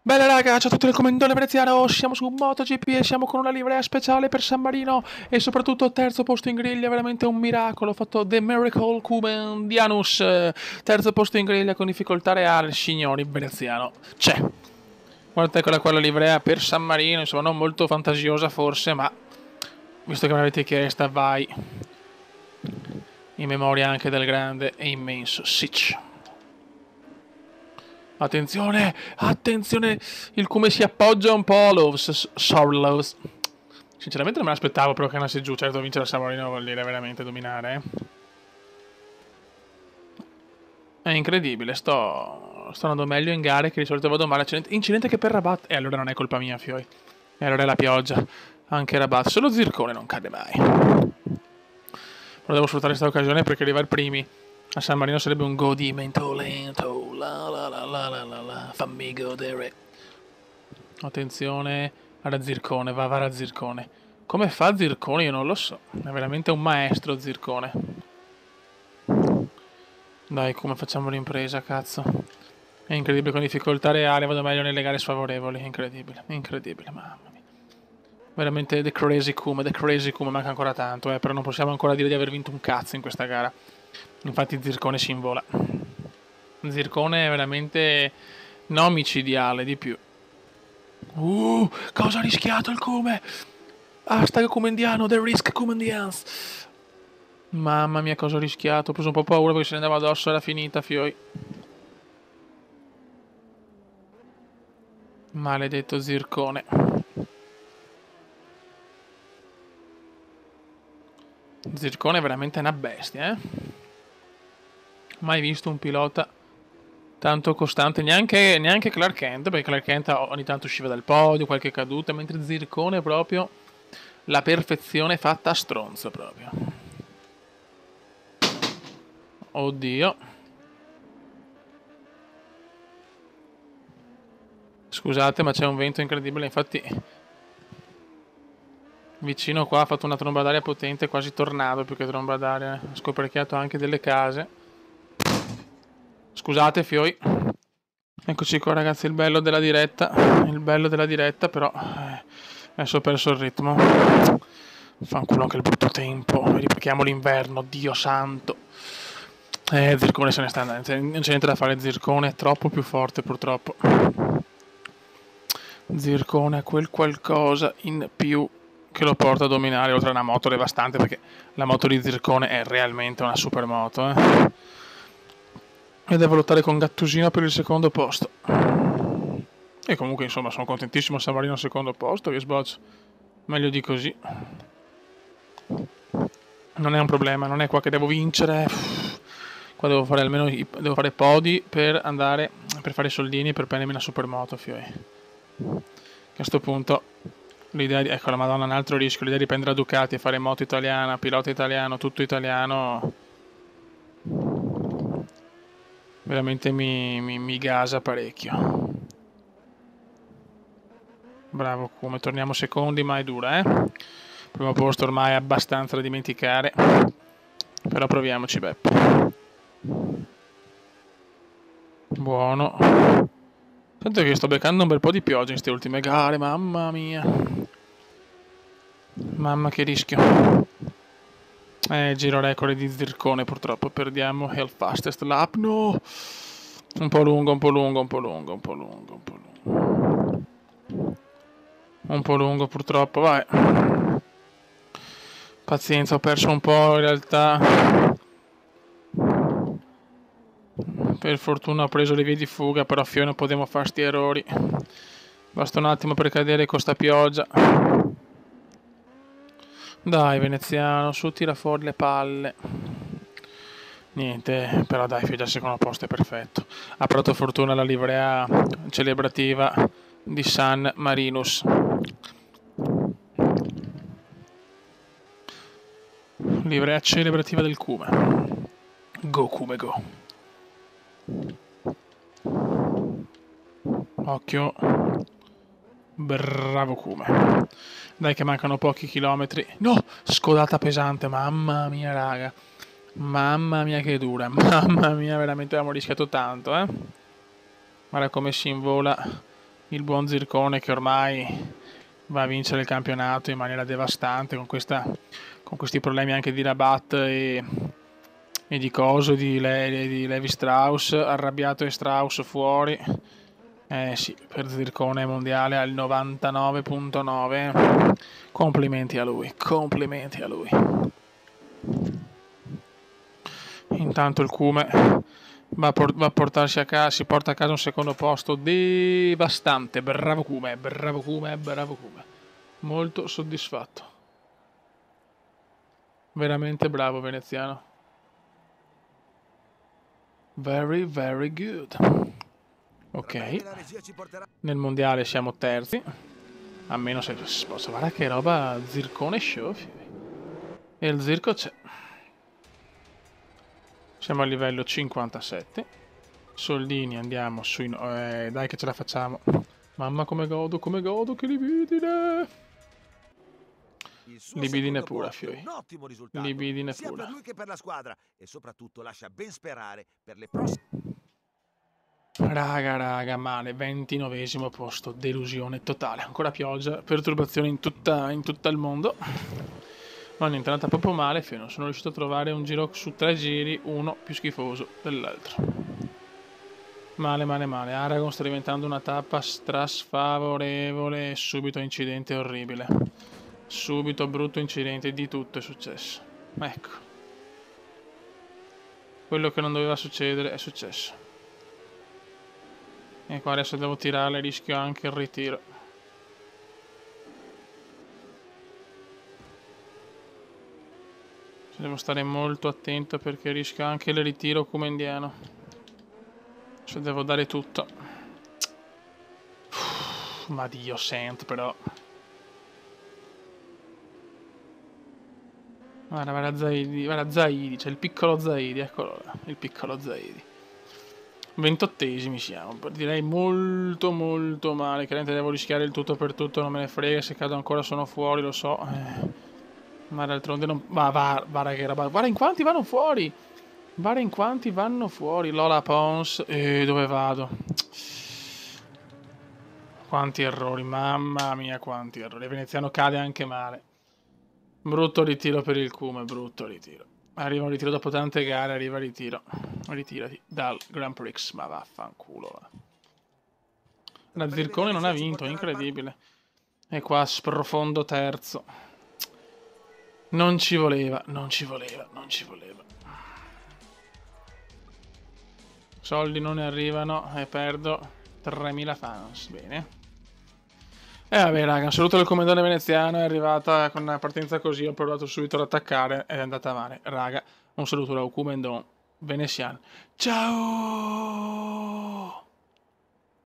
Bella raga, ciao a tutti del commendatore veneziano, siamo su MotoGP e siamo con una livrea speciale per San Marino e soprattutto terzo posto in griglia, veramente un miracolo, ho fatto The Miracle Cubendianus, terzo posto in griglia con difficoltà reale, signori, veneziano, c'è. Guardate quella qua la livrea per San Marino, insomma non molto fantasiosa forse, ma visto che me l'avete chiesta, vai, in memoria anche del grande e immenso Sitch. Attenzione, attenzione, il come si appoggia un po' Loves, sorry Loves. Sinceramente non me l'aspettavo però che andasse giù, certo vincere a San Marino vuol dire veramente dominare, È incredibile, sto andando meglio in gare che di solito vado male. Incidente che per Rabat, e allora non è colpa mia, fioi. E allora è la pioggia, anche Rabat, solo Zircone non cade mai. Però devo sfruttare questa occasione perché arrivare primi a San Marino sarebbe un godimento lento. La la la la la la la. Fammi godere. Attenzione alla Zircone, va alla Zircone. Come fa Zircone io non lo so. È veramente un maestro Zircone. Dai, come facciamo l'impresa, cazzo. È incredibile, con difficoltà reale vado meglio nelle gare sfavorevoli. Incredibile, incredibile, mamma mia. Veramente the crazy Kuma, manca ancora tanto, però non possiamo ancora dire di aver vinto un cazzo in questa gara. Infatti Zircone si invola. Zircone è veramente non micidiale, di più. Cosa ha rischiato il Come? Hashtag Comendiano, the risk Comendians. Mamma mia, cosa ho rischiato. Ho preso un po' paura perché se ne andava addosso, era finita, fioi. Maledetto Zircone. Zircone è veramente una bestia, Mai visto un pilota tanto costante, neanche Clark Kent, perché Clark Kent ogni tanto usciva dal podio, qualche caduta, mentre Zircone è proprio la perfezione fatta a stronzo proprio. Oddio. Scusate, ma c'è un vento incredibile, infatti vicino qua ha fatto una tromba d'aria potente, quasi tornado più che tromba d'aria, ha scoperchiato anche delle case. Scusate, fioi. Eccoci qua ragazzi, il bello della diretta, però adesso ho perso il ritmo. Fanculo anche il brutto tempo, ripichiamo l'inverno, Dio santo. Zircone se ne sta andando, non c'è niente da fare, Zircone è troppo più forte purtroppo. Zircone ha quel qualcosa in più che lo porta a dominare, oltre a una moto devastante, perché la moto di Zircone è realmente una super moto, E devo lottare con Gattusino per il secondo posto. E comunque insomma sono contentissimo San Marino al secondo posto, che sboccio. Meglio di così. Non è un problema, non è qua che devo vincere. Qua devo fare almeno devo fare podi per andare per fare soldini per prendermi una supermoto, fioi. A questo punto l'idea di, ecco la madonna, un altro rischio, l'idea di prendere la Ducati e fare moto italiana, pilota italiano, tutto italiano veramente mi gasa parecchio. Bravo come torniamo secondi, ma è dura, Primo posto ormai è abbastanza da dimenticare, però proviamoci, Beppe. Buono. Sento che sto beccando un bel po' di pioggia in queste ultime gare, mamma mia. Mamma che rischio. Giro record di Zircone purtroppo, perdiamo il fastest lap, no! Un po' lungo. Un po' lungo purtroppo, vai. Pazienza, ho perso un po' in realtà. Per fortuna ho preso le vie di fuga, però fioi non potevo fare sti errori. Basta un attimo per cadere con sta pioggia. Dai veneziano, su, tira fuori le palle. Niente, però dai, fioi, già al secondo posto è perfetto. Ha provato fortuna la livrea celebrativa di San Marinus. Livrea celebrativa del Cume. Go Cume, go. Occhio. Bravo Cume. Dai che mancano pochi chilometri. No, scodata pesante, mamma mia raga. Mamma mia che dura. Mamma mia, veramente abbiamo rischiato tanto, Guarda come si invola il buon Zircone che ormai va a vincere il campionato in maniera devastante con questi problemi anche di Rabat e di coso, di Levi Strauss, arrabbiato e Strauss fuori. Sì, per Zircone mondiale al 99.9. Complimenti a lui, complimenti a lui. Intanto il Cume va a portarsi a casa, si porta a casa un secondo posto devastante. Bravo Cume, bravo Cume, bravo Cume. Molto soddisfatto. Veramente bravo veneziano. Very, very good. Ok. Nel mondiale siamo terzi. A meno se posso guarda che roba Zircone show. E il Zirco c'è. Siamo a livello 57. Soldini andiamo sui... dai che ce la facciamo. Mamma come godo, che libidine. Libidine pura, Fioi. Un ottimo risultato, Libidine sia pura. per lui che per la squadra, e soprattutto lascia ben sperare per le prossime. Raga, male. 29esimo posto. Delusione totale. Ancora pioggia, perturbazioni in tutta il mondo. Ma niente, è andata proprio male, Fio. Non sono riuscito a trovare un giro su 3 giri, uno più schifoso dell'altro. Male. Aragon sta diventando una tappa strasfavorevole. Subito incidente orribile. Subito brutto incidente, di tutto è successo. Ecco. Quello che non doveva succedere è successo. E qua adesso devo tirare, rischio anche il ritiro. Devo stare molto attento perché rischio anche il ritiro come indiano. Cioè devo dare tutto. Ma Dio sento però. Guarda Zaidi, c'è il piccolo Zaidi, eccolo là, il piccolo Zaidi. 28esimi siamo, direi molto male, chiaramente devo rischiare il tutto per tutto, non me ne frega, se cado ancora sono fuori, lo so. Ma d'altronde non... Guarda che roba, guarda in quanti vanno fuori! Guarda in quanti vanno fuori, Lola Pons, dove vado? Quanti errori, mamma mia quanti errori, il veneziano cade anche male. Brutto ritiro per il Cume, brutto ritiro. Arriva un ritiro dopo tante gare, arriva il ritiro. Ritirati dal Grand Prix, ma vaffanculo. La Zircone non ha vinto, incredibile. E qua sprofondo terzo. Non ci voleva. Soldi non ne arrivano e perdo 3000 fans, bene. E vabbè raga, un saluto del comandante veneziano, è arrivata con una partenza così, ho provato subito ad attaccare ed è andata male. Raga, un saluto da Comandante veneziano. Ciao!